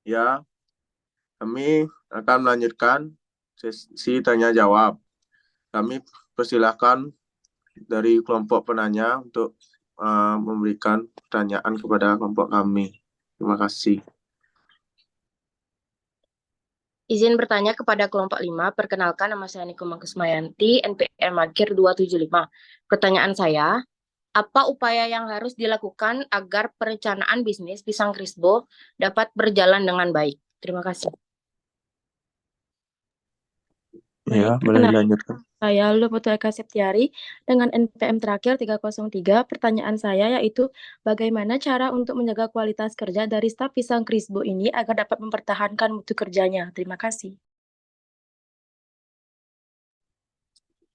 Ya, kami akan melanjutkan sesi tanya jawab. Kami persilahkan dari kelompok penanya untuk memberikan pertanyaan kepada kelompok kami. Terima kasih. Izin bertanya kepada kelompok 5. Perkenalkan, nama saya Nikoma Kusmayanti, NPM Akhir 275. Pertanyaan saya, apa upaya yang harus dilakukan agar perencanaan bisnis Pisang Crispo dapat berjalan dengan baik? Terima kasih. Ya, Baik, boleh perkenalkan. dilanjutkan. Saya Luluputu Eka Septiari dengan NPM terakhir 303. Pertanyaan saya yaitu bagaimana cara untuk menjaga kualitas kerja dari staf Pisang Crispo ini agar dapat mempertahankan mutu kerjanya? Terima kasih.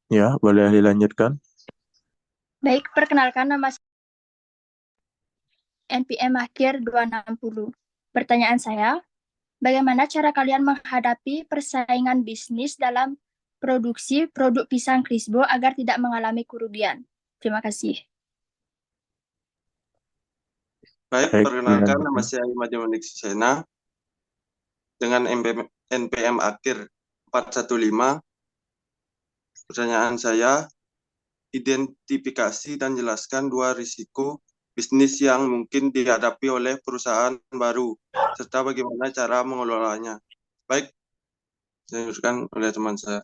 Ya, boleh dilanjutkan. Baik, perkenalkan nama saya NPM Akhir 260. Pertanyaan saya, bagaimana cara kalian menghadapi persaingan bisnis dalam produksi produk pisang Crispo agar tidak mengalami kerugian? Terima kasih. Baik, Baik, perkenalkan nama dilanjutkan. saya Imade Monik Susena dengan NPM Akhir 415. Pertanyaan saya, identifikasi dan jelaskan 2 risiko bisnis yang mungkin dihadapi oleh perusahaan baru, serta bagaimana cara mengelolanya. Baik, dilanjutkan oleh teman saya.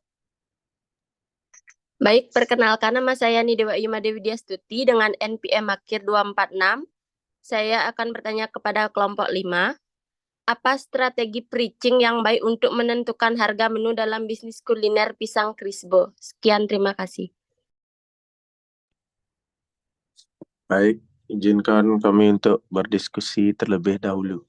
Baik, perkenalkan nama saya Nidewa Yuma Dewi Diastuti dengan NPM Akhir 246. Saya akan bertanya kepada kelompok 5. Apa strategi preaching yang baik untuk menentukan harga menu dalam bisnis kuliner Pisang Crispo? Sekian, terima kasih. Baik, izinkan kami untuk berdiskusi terlebih dahulu.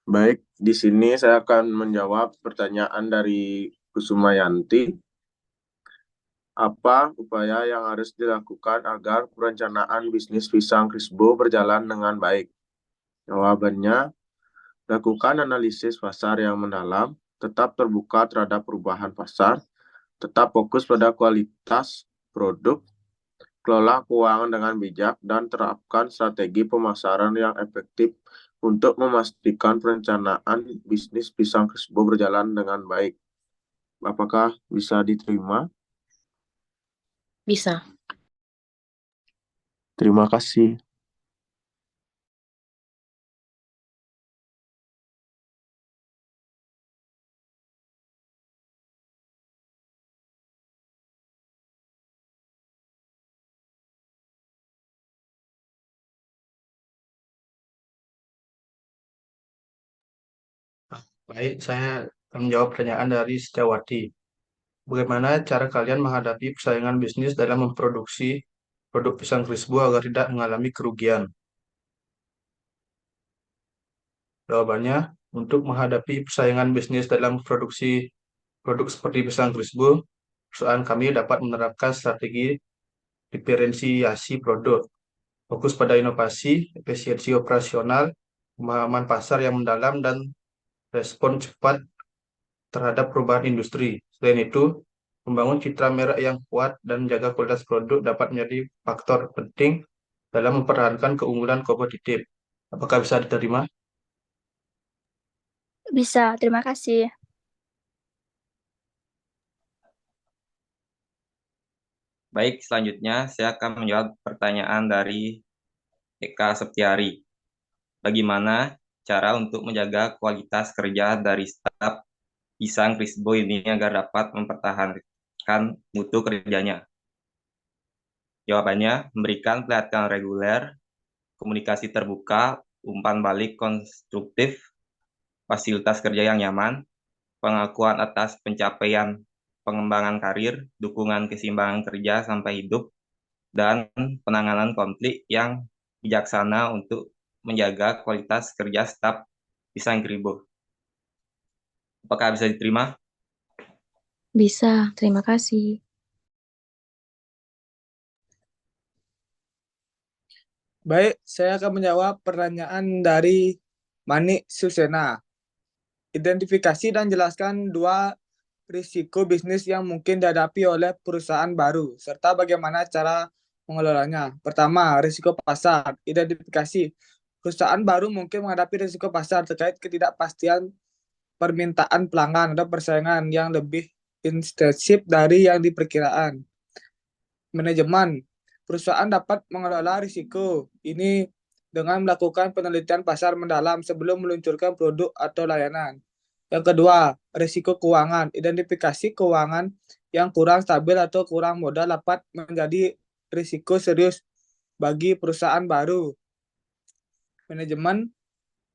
Baik, di sini saya akan menjawab pertanyaan dari Kusumayanti. Apa upaya yang harus dilakukan agar perencanaan bisnis Pisang Crispo berjalan dengan baik? Jawabannya, lakukan analisis pasar yang mendalam, tetap terbuka terhadap perubahan pasar, tetap fokus pada kualitas produk, kelola keuangan dengan bijak, dan terapkan strategi pemasaran yang efektif untuk memastikan perencanaan bisnis Pisang Crispo berjalan dengan baik. Apakah bisa diterima? Bisa. Terima kasih. Baik, saya akan menjawab pertanyaan dari Setiawati. Bagaimana cara kalian menghadapi persaingan bisnis dalam memproduksi produk pisang Crispo agar tidak mengalami kerugian? Jawabannya, untuk menghadapi persaingan bisnis dalam produksi produk seperti pisang Crispo, perusahaan kami dapat menerapkan strategi diferensiasi produk, fokus pada inovasi, efisiensi operasional, pemahaman pasar yang mendalam, dan respon cepat terhadap perubahan industri. Selain itu, membangun citra merek yang kuat dan menjaga kualitas produk dapat menjadi faktor penting dalam mempertahankan keunggulan kompetitif. Apakah bisa diterima? Bisa, terima kasih. Baik, selanjutnya saya akan menjawab pertanyaan dari Eka Septiari. Bagaimana cara untuk menjaga kualitas kerja dari staf Pisang Crispo ini agar dapat mempertahankan mutu kerjanya? Jawabannya, memberikan pelatihan reguler, komunikasi terbuka, umpan balik konstruktif, fasilitas kerja yang nyaman, pengakuan atas pencapaian pengembangan karir, dukungan keseimbangan kerja sampai hidup, dan penanganan konflik yang bijaksana untuk menjaga kualitas kerja staf Pisang Kribo. Apakah bisa diterima? Bisa, terima kasih. Baik, saya akan menjawab pertanyaan dari Manik Susena. Identifikasi dan jelaskan dua risiko bisnis yang mungkin dihadapi oleh perusahaan baru, serta bagaimana cara mengelolanya. Pertama, risiko pasar. Identifikasi. Perusahaan baru mungkin menghadapi risiko pasar terkait ketidakpastian permintaan pelanggan atau persaingan yang lebih intensif dari yang diperkirakan. Manajemen. Perusahaan dapat mengelola risiko ini dengan melakukan penelitian pasar mendalam sebelum meluncurkan produk atau layanan. Yang kedua, risiko keuangan. Identifikasi keuangan yang kurang stabil atau kurang modal dapat menjadi risiko serius bagi perusahaan baru. Manajemen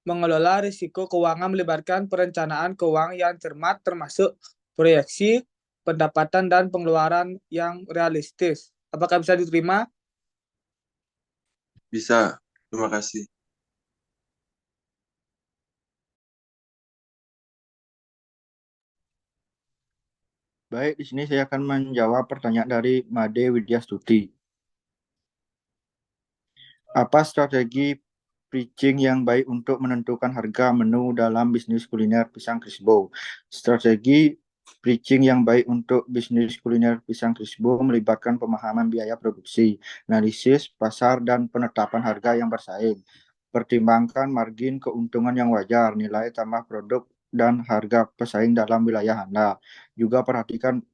mengelola risiko keuangan melibatkan perencanaan keuangan yang cermat termasuk proyeksi, pendapatan, dan pengeluaran yang realistis. Apakah bisa diterima? Bisa. Terima kasih. Baik, di sini saya akan menjawab pertanyaan dari Made Widyastuti. Apa strategi pitching yang baik untuk menentukan harga menu dalam bisnis kuliner Pisang Krisbo? Strategi pitching yang baik untuk bisnis kuliner Pisang Krisbo melibatkan pemahaman biaya produksi, analisis pasar, dan penetapan harga yang bersaing. Pertimbangkan margin keuntungan yang wajar, nilai tambah produk, dan harga pesaing dalam wilayah Anda. Juga perhatikan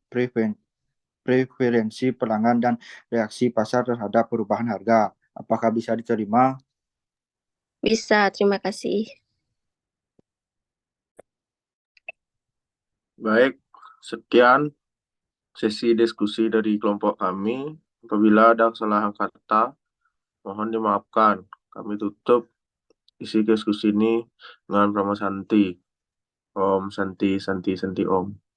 preferensi pelanggan dan reaksi pasar terhadap perubahan harga. Apakah bisa diterima? Bisa, terima kasih. Baik, sekian sesi diskusi dari kelompok kami. Apabila ada kesalahan kata, mohon dimaafkan. Kami tutup isi diskusi ini dengan Brahma Santi. Om Santi Santi Santi Om.